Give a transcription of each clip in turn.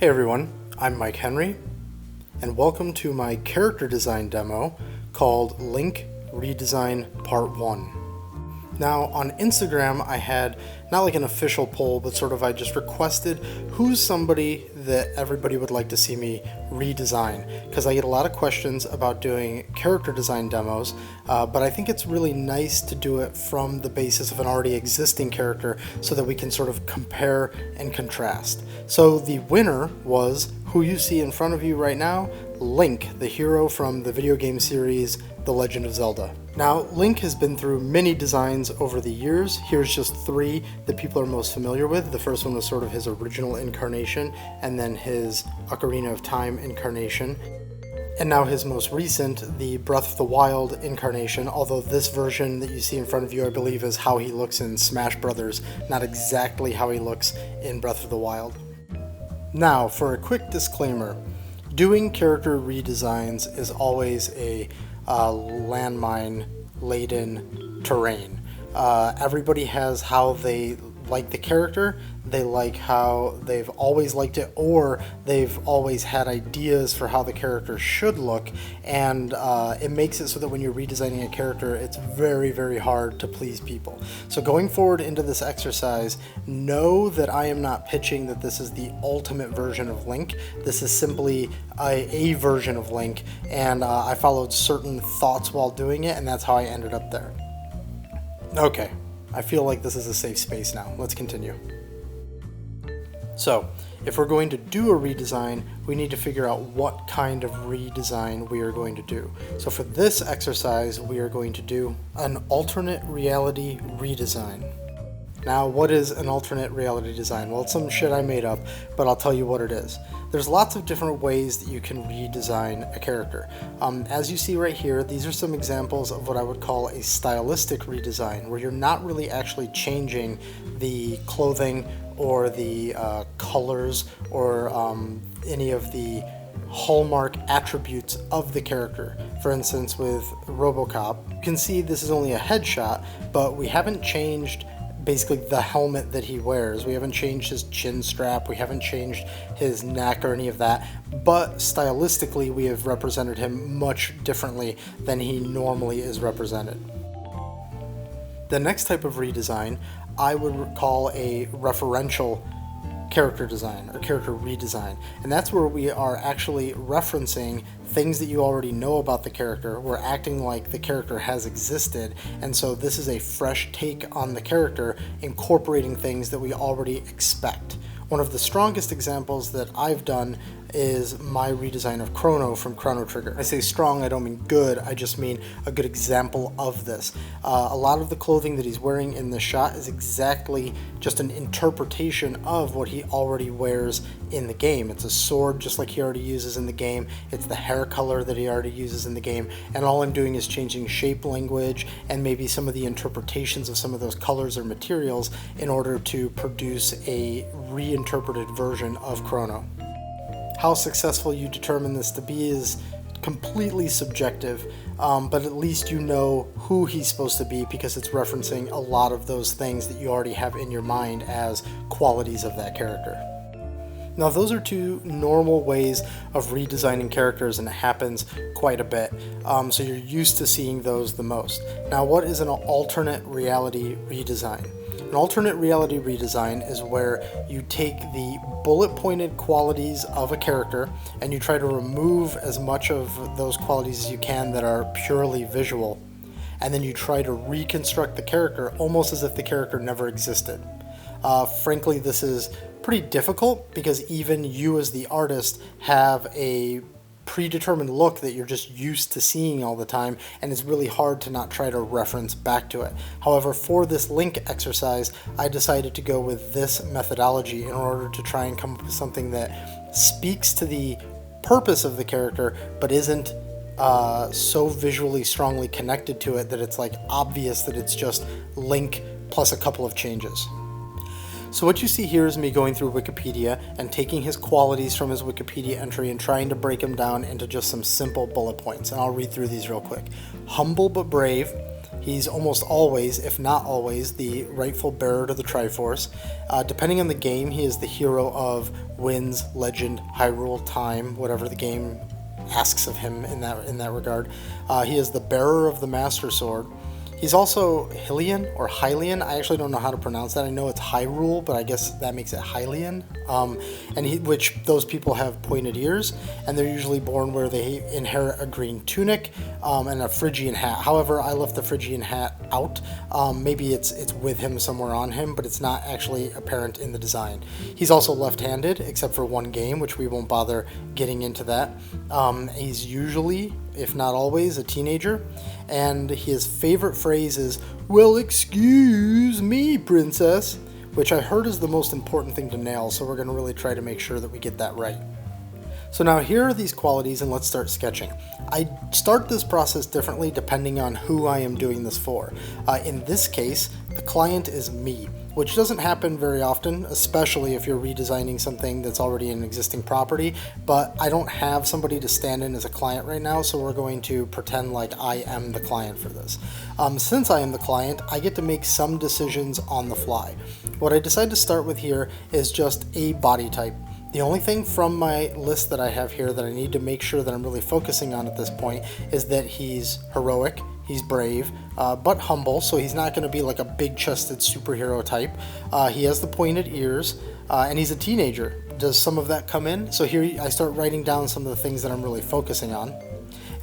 Hey everyone, I'm Mike Henry, and welcome to my character design demo called Link Redesign Part 1. Now on Instagram I had not like an official poll, but I just requested who's somebody that everybody would like to see me redesign, because I get a lot of questions about doing character design demos, but I think it's really nice to do it from the basis of an already existing character so that we can sort of compare and contrast. So the winner was who you see in front of you right now, Link, the hero from the video game series The Legend of Zelda. Now, Link has been through many designs over the years. Here's just three that people are most familiar with. The first one was sort of his original incarnation, and then his Ocarina of Time incarnation. And now his most recent, the Breath of the Wild incarnation, although this version that you see in front of you, I believe, is how he looks in Smash Brothers, not exactly how he looks in Breath of the Wild. Now, for a quick disclaimer, doing character redesigns is always a landmine-laden terrain. Everybody has how they like the character, they like how they've always liked it, or they've always had ideas for how the character should look, and it makes it so that when you're redesigning a character, it's very, very hard to please people. So going forward into this exercise, know that I am not pitching that this is the ultimate version of Link. This is simply a version of Link, and I followed certain thoughts while doing it, and that's how I ended up there. Okay, I feel like this is a safe space now. Let's continue. So, if we're going to do a redesign, we need to figure out what kind of redesign we are going to do. So for this exercise, we are going to do an alternate reality redesign. Now, what is an alternate reality design? Well, it's some shit I made up, but I'll tell you what it is. There's lots of different ways that you can redesign a character. As you see right here, these are some examples of what I would call a stylistic redesign, where you're not really actually changing the clothing or the colors or any of the hallmark attributes of the character. For instance, with RoboCop, you can see this is only a headshot, but we haven't changed basically the helmet that he wears. We haven't changed his chin strap, we haven't changed his neck or any of that, but stylistically we have represented him much differently than he normally is represented. The next type of redesign I would call a referential character design or character redesign, and that's where we are actually referencing things that you already know about the character. We're acting like the character has existed, and so this is a fresh take on the character, incorporating things that we already expect. One of the strongest examples that I've done is my redesign of Chrono from Chrono Trigger. I say strong, I don't mean good, I just mean a good example of this. A lot of the clothing that he's wearing in the shot is exactly just an interpretation of what he already wears in the game. It's a sword just like he already uses in the game, it's the hair color that he already uses in the game, and all I'm doing is changing shape language and maybe some of the interpretations of some of those colors or materials in order to produce a reinterpreted version of Chrono. How successful you determine this to be is completely subjective, but at least you know who he's supposed to be because it's referencing a lot of those things that you already have in your mind as qualities of that character. Now, those are two normal ways of redesigning characters, and it happens quite a bit, so you're used to seeing those the most. Now, what is an alternate reality redesign? An alternate reality redesign is where you take the bullet-pointed qualities of a character and you try to remove as much of those qualities as you can that are purely visual, and then you try to reconstruct the character almost as if the character never existed. Frankly, this is pretty difficult because even you as the artist have a predetermined look that you're just used to seeing all the time, and it's really hard to not try to reference back to it. However, for this Link exercise, I decided to go with this methodology in order to try and come up with something that speaks to the purpose of the character, but isn't so visually strongly connected to it that it's like obvious that it's just Link plus a couple of changes. So what you see here is me going through Wikipedia and taking his qualities from his Wikipedia entry and trying to break them down into just some simple bullet points. And I'll read through these real quick. Humble but brave, He's almost always, if not always, the rightful bearer to the Triforce. Depending on the game, he is the hero of Winds, Legend, Hyrule, Time, whatever the game asks of him in that regard. He is the bearer of the Master Sword. He's also Hylian or Hylian. I actually don't know how to pronounce that. I know it's Hyrule, but I guess that makes it Hylian. Which those people have pointed ears, and they're usually born where they inherit a green tunic and a Phrygian hat. However, I left the Phrygian hat out. Maybe it's with him somewhere on him, but it's not actually apparent in the design. He's also left-handed, except for one game, which we won't bother getting into that. He's usually, if not always, a teenager, and his favorite phrase is, "Well, excuse me, princess," which I heard is the most important thing to nail, so we're going to really try to make sure that we get that right. So now here are these qualities, and let's start sketching. I start this process differently depending on who I am doing this for. In this case, the client is me, which doesn't happen very often, especially if you're redesigning something that's already an existing property, but I don't have somebody to stand in as a client right now, so we're going to pretend like I am the client for this. Since I am the client, I get to make some decisions on the fly. What I decide to start with here is just a body type. The only thing from my list that I have here that I need to make sure that I'm really focusing on at this point is that he's heroic, he's brave, but humble, so he's not going to be like a big-chested superhero type. He has the pointed ears, and he's a teenager. Does some of that come in? So here I start writing down some of the things that I'm really focusing on,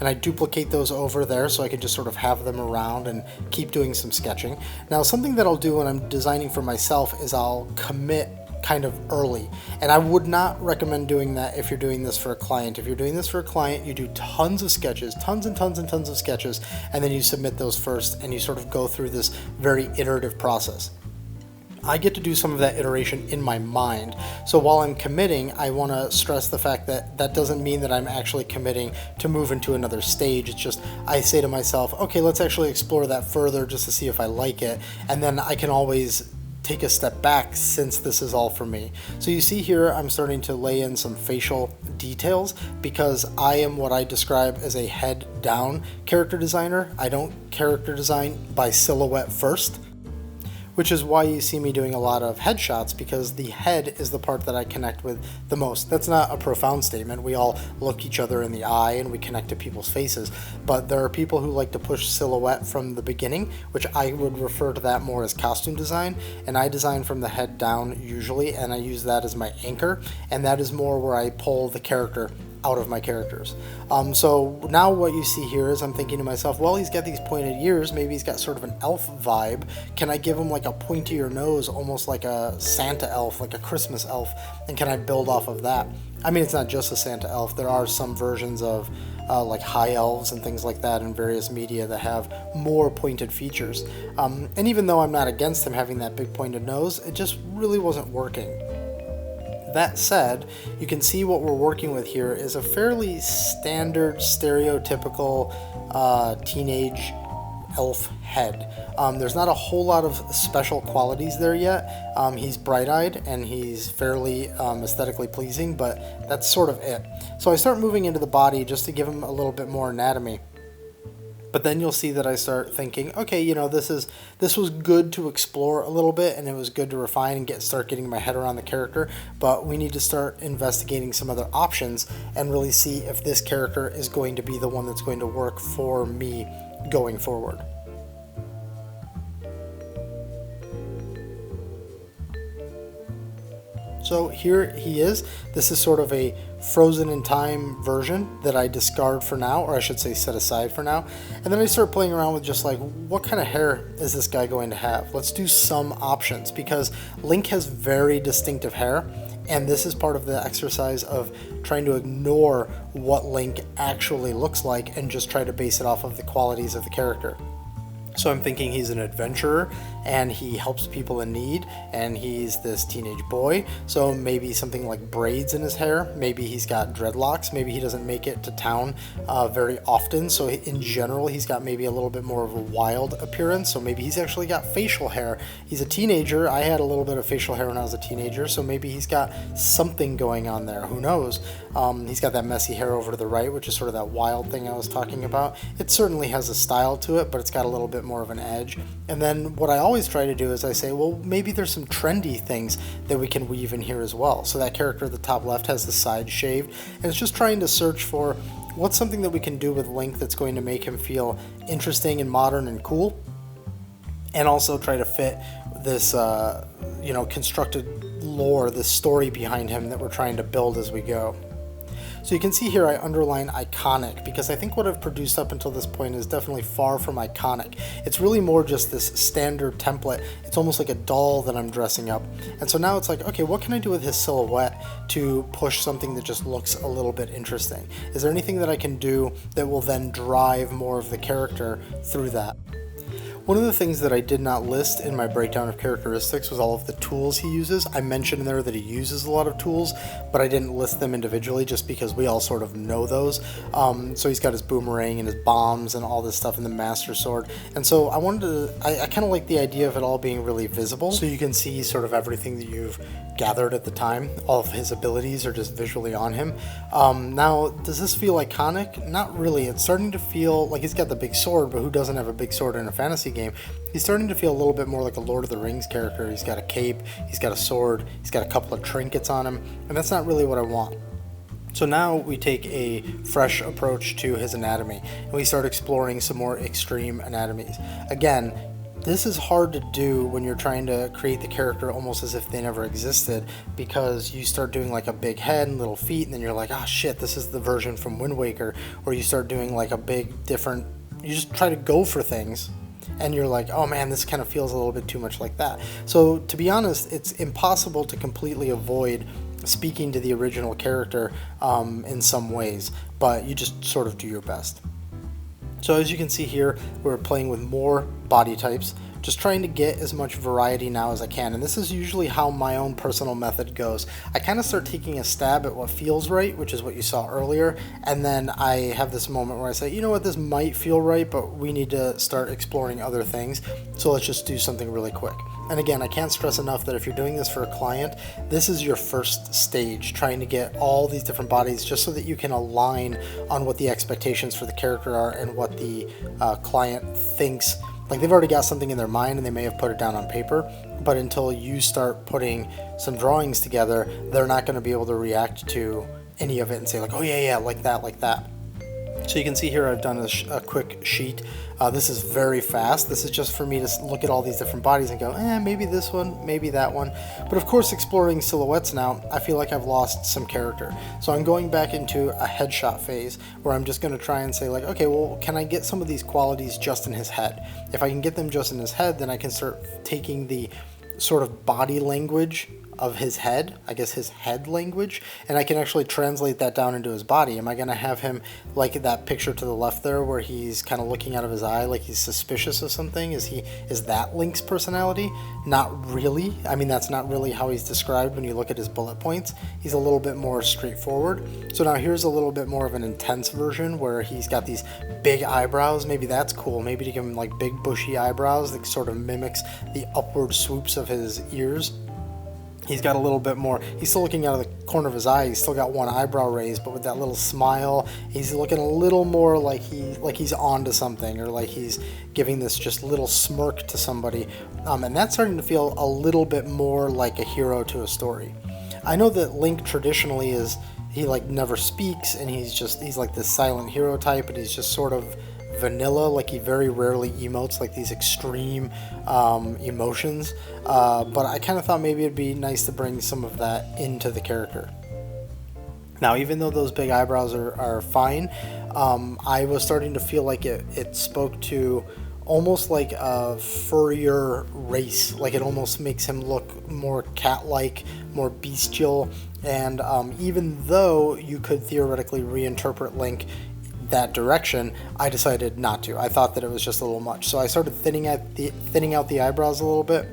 and I duplicate those over there so I can just sort of have them around and keep doing some sketching. Now, something that I'll do when I'm designing for myself is I'll commit kind of early, and I would not recommend doing that if you're doing this for a client. If you're doing this for a client, you do tons of sketches, tons and tons and tons of sketches, and then you submit those first, and you sort of go through this very iterative process. I get to do some of that iteration in my mind. So while I'm committing, I want to stress the fact that that doesn't mean that I'm actually committing to move into another stage. It's just I say to myself, okay, let's actually explore that further just to see if I like it, and then I can always take a step back since this is all for me. So you see here I'm starting to lay in some facial details because I am what I describe as a head down character designer. I don't character design by silhouette first, which is why you see me doing a lot of headshots, because the head is the part that I connect with the most. That's not a profound statement. We all look each other in the eye and we connect to people's faces, but there are people who like to push silhouette from the beginning, which I would refer to that more as costume design, and I design from the head down usually, and I use that as my anchor, and that is more where I pull the character out of my characters. So now what you see here is I'm thinking to myself, well, he's got these pointed ears, maybe he's got sort of an elf vibe. Can I give him like a pointier nose, almost like a Santa elf, like a Christmas elf, and can I build off of that? I mean, it's not just a Santa elf. There are some versions of like high elves and things like that in various media that have more pointed features. And even though I'm not against him having that big pointed nose, it just really wasn't working. That said, you can see what we're working with here is a fairly standard, stereotypical teenage elf head. There's not a whole lot of special qualities there yet. He's bright-eyed and he's fairly aesthetically pleasing, but that's sort of it. So I start moving into the body just to give him a little bit more anatomy. But then you'll see that I start thinking, okay, you know, this was good to explore a little bit, and it was good to refine and start getting my head around the character, but we need to start investigating some other options and really see if this character is going to be the one that's going to work for me going forward. So here he is. This is sort of a frozen in time version that I discard for now, or I should say set aside for now. And then I start playing around with just like, what kind of hair is this guy going to have? Let's do some options, because Link has very distinctive hair, and this is part of the exercise of trying to ignore what Link actually looks like and just try to base it off of the qualities of the character. So I'm thinking he's an adventurer, and he helps people in need, and he's this teenage boy, so maybe something like braids in his hair, maybe he's got dreadlocks, maybe he doesn't make it to town very often, so in general he's got maybe a little bit more of a wild appearance, so maybe he's actually got facial hair. He's a teenager. I had a little bit of facial hair when I was a teenager, so maybe he's got something going on there, who knows. He's got that messy hair over to the right, which is sort of that wild thing I was talking about. It certainly has a style to it, but it's got a little bit more of an edge. And then what I always try to do is I say, well, maybe there's some trendy things that we can weave in here as well. So that character at the top left has the side shaved, and it's just trying to search for what's something that we can do with Link that's going to make him feel interesting and modern and cool, and also try to fit this, constructed lore, this story behind him that we're trying to build as we go. So you can see here I underline iconic, because I think what I've produced up until this point is definitely far from iconic. It's really more just this standard template. It's almost like a doll that I'm dressing up. And so now it's like, okay, what can I do with his silhouette to push something that just looks a little bit interesting? Is there anything that I can do that will then drive more of the character through that? One of the things that I did not list in my breakdown of characteristics was all of the tools he uses. I mentioned there that he uses a lot of tools, but I didn't list them individually just because we all sort of know those. So he's got his boomerang and his bombs and all this stuff in the Master Sword. And so I wanted to, I kind of like the idea of it all being really visible, so you can see sort of everything that you've gathered at the time. All of his abilities are just visually on him. Now, does this feel iconic? Not really. It's starting to feel like he's got the big sword, but who doesn't have a big sword in a fantasy game? He's starting to feel a little bit more like a Lord of the Rings character. He's got a cape, he's got a sword, he's got a couple of trinkets on him, and that's not really what I want. So now we take a fresh approach to his anatomy, and we start exploring some more extreme anatomies. Again, this is hard to do when you're trying to create the character almost as if they never existed, because you start doing like a big head and little feet, and then you're like, oh shit, this is the version from Wind Waker. Or you start doing like a big different, you just try to go for things, and you're like, oh man, this kind of feels a little bit too much like that. So to be honest, it's impossible to completely avoid speaking to the original character in some ways, but you just sort of do your best. So as you can see here, we're playing with more body types, just trying to get as much variety now as I can. And this is usually how my own personal method goes. I kind of start taking a stab at what feels right, which is what you saw earlier, and then I have this moment where I say, you know what, this might feel right, but we need to start exploring other things, so let's just do something really quick. And again, I can't stress enough that if you're doing this for a client, this is your first stage, trying to get all these different bodies just so that you can align on what the expectations for the character are and what the client thinks. Like, they've already got something in their mind and they may have put it down on paper, but until you start putting some drawings together, they're not going to be able to react to any of it and say like, oh yeah, like that, like that. So you can see here I've done a quick sheet. This is very fast. This is just for me to look at all these different bodies and go, maybe this one, maybe that one. But of course, exploring silhouettes now, I feel like I've lost some character. So I'm going back into a headshot phase where I'm just going to try and say like, okay, well, can I get some of these qualities just in his head? If I can get them just in his head, then I can start taking the sort of body language of his head, I guess his head language, and I can actually translate that down into his body. Am I going to have him like that picture to the left there where he's kind of looking out of his eye like he's suspicious of something? Is that Link's personality? Not really. I mean, that's not really how he's described when you look at his bullet points. He's a little bit more straightforward. So now here's a little bit more of an intense version where he's got these big eyebrows. Maybe that's cool. Maybe to give him like big bushy eyebrows that sort of mimics the upward swoops of his ears. He's got a little bit more, he's still looking out of the corner of his eye, he's still got one eyebrow raised, but with that little smile, he's looking a little more like he's onto something, or like he's giving this just little smirk to somebody, and that's starting to feel a little bit more like a hero to a story. I know that Link traditionally is, he like never speaks, and he's like this silent hero type, and he's just sort of vanilla, like he very rarely emotes like these extreme emotions, but I kind of thought maybe it'd be nice to bring some of that into the character. Now, even though those big eyebrows are fine, I was starting to feel like it spoke to almost like a furrier race, like it almost makes him look more cat-like, more bestial, and even though you could theoretically reinterpret Link that direction, I decided not to. I thought that it was just a little much, so I started thinning out the eyebrows a little bit.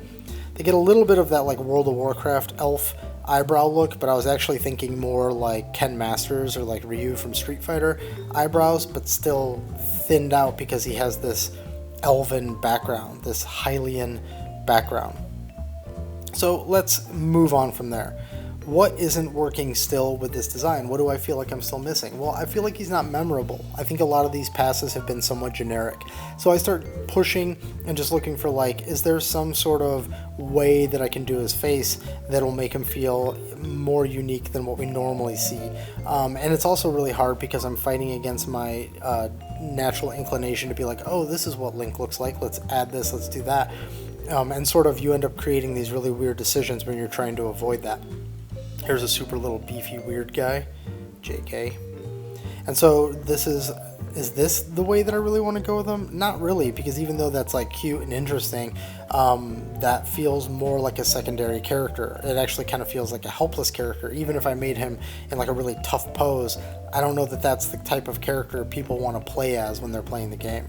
They get a little bit of that like World of Warcraft elf eyebrow look, but I was actually thinking more like Ken Masters or like Ryu from Street Fighter eyebrows, but still thinned out because he has this elven background, this Hylian background. So let's move on from there. what isn't working still with this design? What do I feel like I'm still missing? Well, I feel like he's not memorable. I think a lot of these passes have been somewhat generic. So I start pushing and just looking for like, is there some sort of way that I can do his face that'll make him feel more unique than what we normally see? And it's also really hard because I'm fighting against my natural inclination to be like, oh, this is what Link looks like. Let's add this, let's do that. And sort of you end up creating these really weird decisions when you're trying to avoid that. Here's a super little beefy weird guy, JK. And so this is this the way that I really want to go with him? Not really, because even though that's like cute and interesting, that feels more like a secondary character. It actually kind of feels like a helpless character. Even if I made him in like a really tough pose, I don't know that that's the type of character people want to play as when they're playing the game.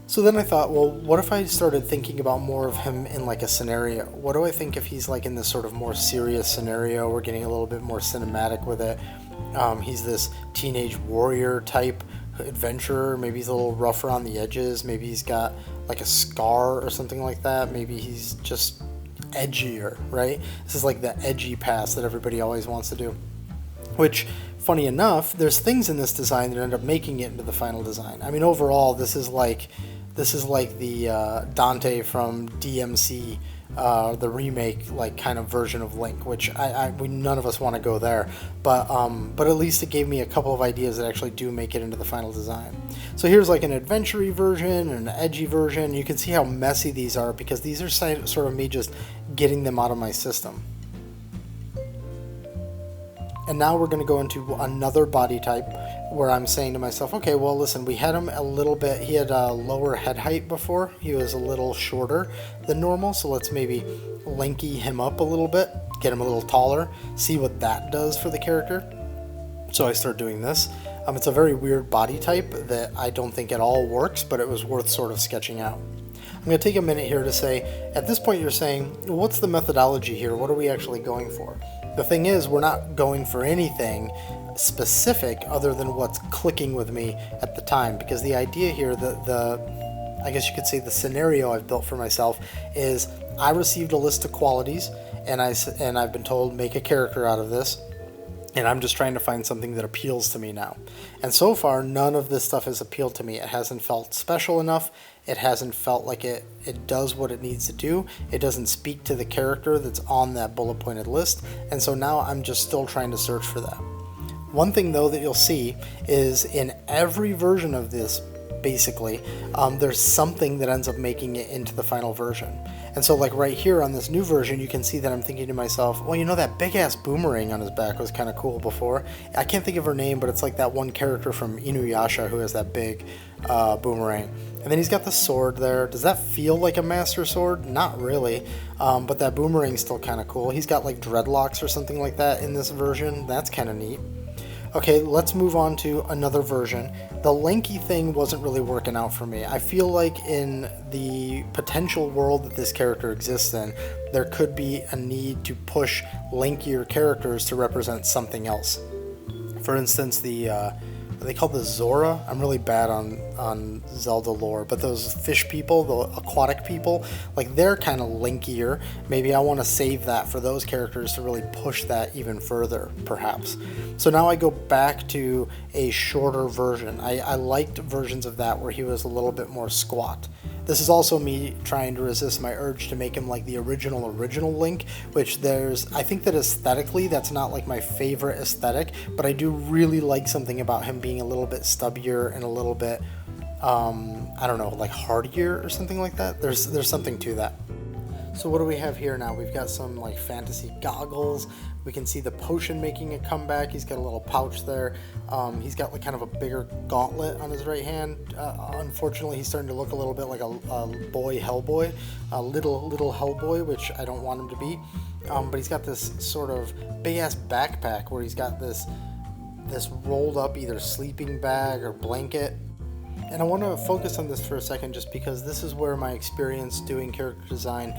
So then I thought, well, what if I started thinking about more of him in like a scenario? What do I think if he's like in this sort of more serious scenario? We're getting a little bit more cinematic with it. He's this teenage warrior type adventurer. Maybe he's a little rougher on the edges. Maybe he's got like a scar or something like that. Maybe he's just edgier, right? This is like the edgy pass that everybody always wants to do. Which, funny enough, there's things in this design that end up making it into the final design. I mean, overall, this is like the Dante from DMC, the remake, like kind of version of Link, which we none of us want to go there, but at least it gave me a couple of ideas that actually do make it into the final design. So here's like an adventure-y version and an edgy version. You can see how messy these are because these are sort of me just getting them out of my system. And now we're going to go into another body type where I'm saying to myself, okay, well, listen, we had him a little bit, he had a lower head height before. He was a little shorter than normal, so let's maybe lanky him up a little bit, get him a little taller, see what that does for the character. So I start doing this. It's a very weird body type that I don't think at all works, but it was worth sort of sketching out. I'm going to take a minute here to say, at this point you're saying, what's the methodology here? What are we actually going for? The thing is, we're not going for anything specific other than what's clicking with me at the time, because the idea here, I guess you could say the scenario I've built for myself is I received a list of qualities and I've been told make a character out of this. And I'm just trying to find something that appeals to me now. And so far, none of this stuff has appealed to me. It hasn't felt special enough. It hasn't felt like it does what it needs to do. It doesn't speak to the character that's on that bullet pointed list. And so now I'm just still trying to search for that. One thing, though, that you'll see is in every version of this, basically, there's something that ends up making it into the final version. And so like right here on this new version, you can see that I'm thinking to myself, well, you know, that big ass boomerang on his back was kind of cool before. I can't think of her name, but it's like that one character from Inuyasha who has that big boomerang. And then he's got the sword there. Does that feel like a master sword? Not really, but that boomerang's still kind of cool. He's got like dreadlocks or something like that in this version. That's kind of neat. Okay, let's move on to another version. The lanky thing wasn't really working out for me. I feel like in the potential world that this character exists in, there could be a need to push lankier characters to represent something else. For instance, are they called the Zora? I'm really bad on Zelda lore, but those fish people, the aquatic people, like they're kind of linkier. Maybe I want to save that for those characters to really push that even further, perhaps. So now I go back to a shorter version. I liked versions of that where he was a little bit more squat. This is also me trying to resist my urge to make him like the original Link, which I think that aesthetically that's not like my favorite aesthetic, but I do really like something about him being a little bit stubbier and a little bit, I don't know, like hardier or something like that. There's something to that. So what do we have here now? We've got some like fantasy goggles. We can see the potion making a comeback. He's got a little pouch there. He's got like kind of a bigger gauntlet on his right hand. Unfortunately, he's starting to look a little bit like a boy Hellboy, a little Hellboy, which I don't want him to be. But he's got this sort of big ass backpack where he's got this rolled up either sleeping bag or blanket. And I want to focus on this for a second just because this is where my experience doing character design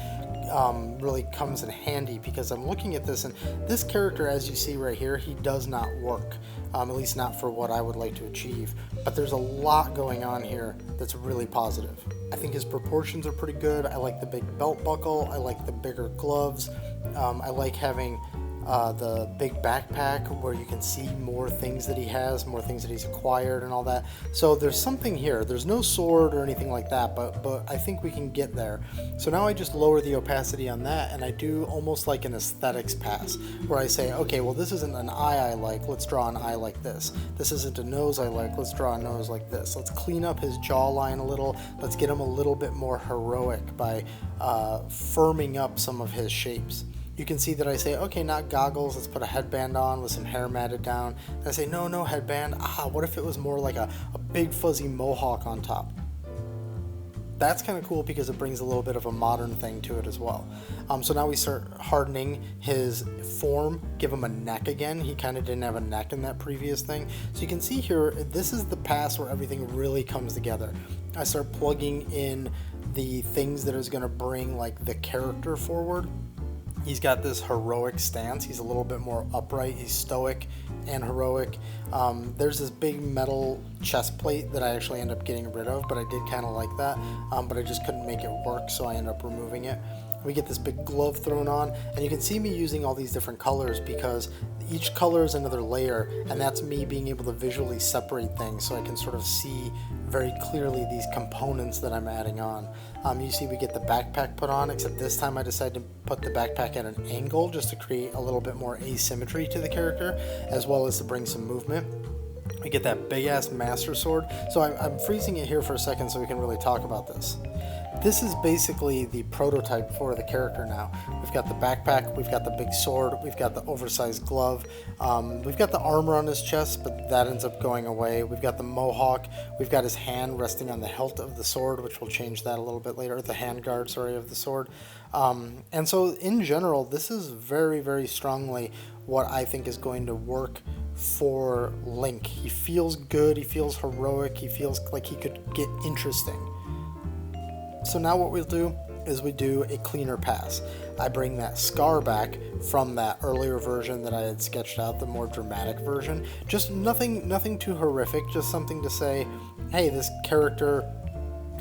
really comes in handy, because I'm looking at this and this character, as you see right here, he does not work, at least not for what I would like to achieve. But there's a lot going on here that's really positive. I think his proportions are pretty good. I like the big belt buckle. I like the bigger gloves. I like having the big backpack where you can see more things that he has, more things that he's acquired and all that. So there's something here. There's no sword or anything like that, but I think we can get there. So now I just lower the opacity on that, and I do almost like an aesthetics pass, where I say, okay, well, this isn't an eye I like, let's draw an eye like this. This isn't a nose I like, let's draw a nose like this. Let's clean up his jawline a little. Let's get him a little bit more heroic by firming up some of his shapes. You can see that I say, okay, not goggles, let's put a headband on with some hair matted down. And I say, no headband. What if it was more like a big fuzzy mohawk on top? That's kind of cool because it brings a little bit of a modern thing to it as well. So now we start hardening his form, give him a neck again. He kind of didn't have a neck in that previous thing. So you can see here, this is the pass where everything really comes together. I start plugging in the things that is going to bring like the character forward. He's got this heroic stance. He's a little bit more upright. He's stoic and heroic. There's this big metal chest plate that I actually end up getting rid of, but I did kind of like that. But I just couldn't make it work, so I end up removing it. We get this big glove thrown on, and you can see me using all these different colors because each color is another layer, and that's me being able to visually separate things so I can sort of see very clearly these components that I'm adding on. You see we get the backpack put on, except this time I decided to put the backpack at an angle just to create a little bit more asymmetry to the character, as well as to bring some movement. We get that big ass master sword. So I'm freezing it here for a second so we can really talk about this. This is basically the prototype for the character now. We've got the backpack, we've got the big sword, we've got the oversized glove, we've got the armor on his chest, but that ends up going away. We've got the mohawk, we've got his hand resting on the hilt of the sword, which will change that a little bit later, the handguard, sorry, of the sword. And so in general, this is very, very strongly what I think is going to work for Link. He feels good, he feels heroic, he feels like he could get interesting. So now what we'll do is we do a cleaner pass. I bring that scar back from that earlier version that I had sketched out, the more dramatic version. Just nothing too horrific, just something to say, hey, this character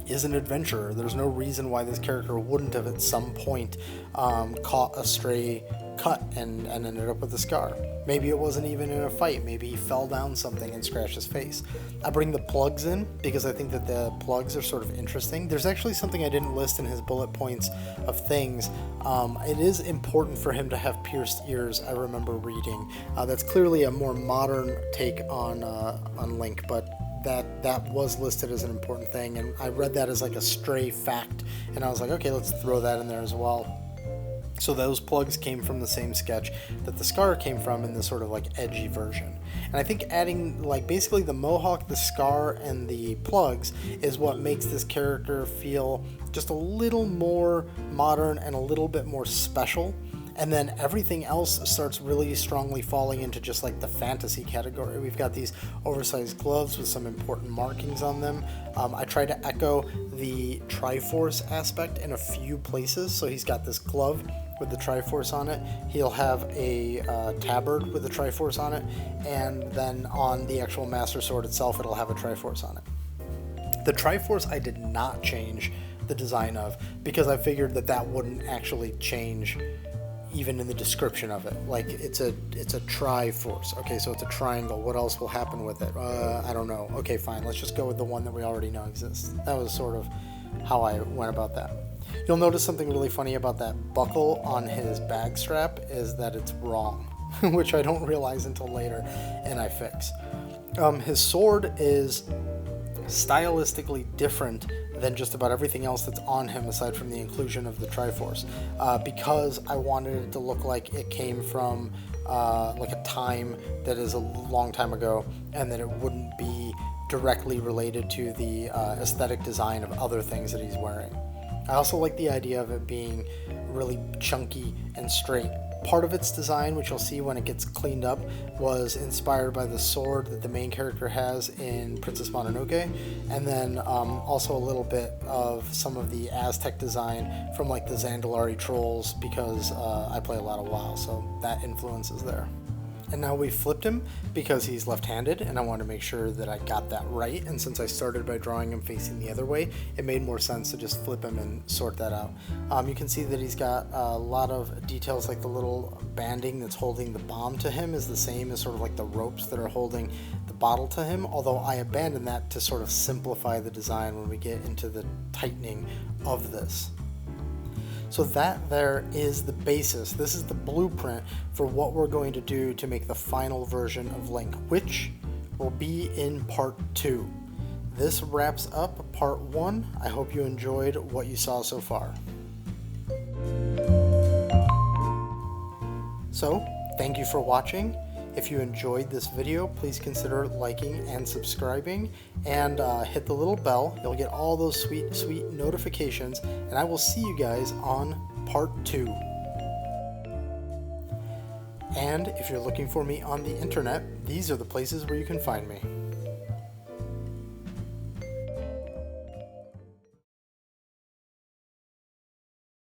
is an adventurer. There's no reason why this character wouldn't have at some point caught a stray cut and ended up with a scar. Maybe it wasn't even in a fight. Maybe he fell down something and scratched his face. I bring the plugs in because I think that the plugs are sort of interesting. There's actually something I didn't list in his bullet points of things. It is important for him to have pierced ears, I remember reading. That's clearly a more modern take on Link, but that was listed as an important thing, and I read that as like a stray fact, and I was like, okay, let's throw that in there as well. So those plugs came from the same sketch that the scar came from in this sort of like edgy version. And I think adding like basically the mohawk, the scar, and the plugs is what makes this character feel just a little more modern and a little bit more special. And then everything else starts really strongly falling into just like the fantasy category. We've got these oversized gloves with some important markings on them. I try to echo the Triforce aspect in a few places. So he's got this glove with the Triforce on it. He'll have a tabard with the Triforce on it. And then on the actual Master Sword itself, it'll have a Triforce on it. The Triforce I did not change the design of because I figured that wouldn't actually change even in the description of it. Like it's a Triforce. Okay, so it's a triangle. What else will happen with it? I don't know. Okay, fine. Let's just go with the one that we already know exists. That was sort of how I went about that. You'll notice something really funny about that buckle on his bag strap is that it's wrong, which I don't realize until later, and I fix. His sword is stylistically different than just about everything else that's on him aside from the inclusion of the Triforce, because I wanted it to look like it came from like a time that is a long time ago, and that it wouldn't be directly related to the aesthetic design of other things that he's wearing. I also like the idea of it being really chunky and straight. Part of its design, which you'll see when it gets cleaned up, was inspired by the sword that the main character has in Princess Mononoke, and then also a little bit of some of the Aztec design from like the Zandalari trolls, because I play a lot of WoW, so that influence is there. And now we flipped him because he's left-handed, and I want to make sure that I got that right. And since I started by drawing him facing the other way, it made more sense to just flip him and sort that out. You can see that he's got a lot of details, like the little banding that's holding the bomb to him is the same as sort of like the ropes that are holding the bottle to him, although I abandoned that to sort of simplify the design when we get into the tightening of this. So that there is the basis. This is the blueprint for what we're going to do to make the final version of Link, which will be in part 2. This wraps up part 1. I hope you enjoyed what you saw so far. So, thank you for watching. If you enjoyed this video, please consider liking and subscribing, and hit the little bell. You'll get all those sweet notifications, and I will see you guys on part 2. And if you're looking for me on the internet, these are the places where you can find me.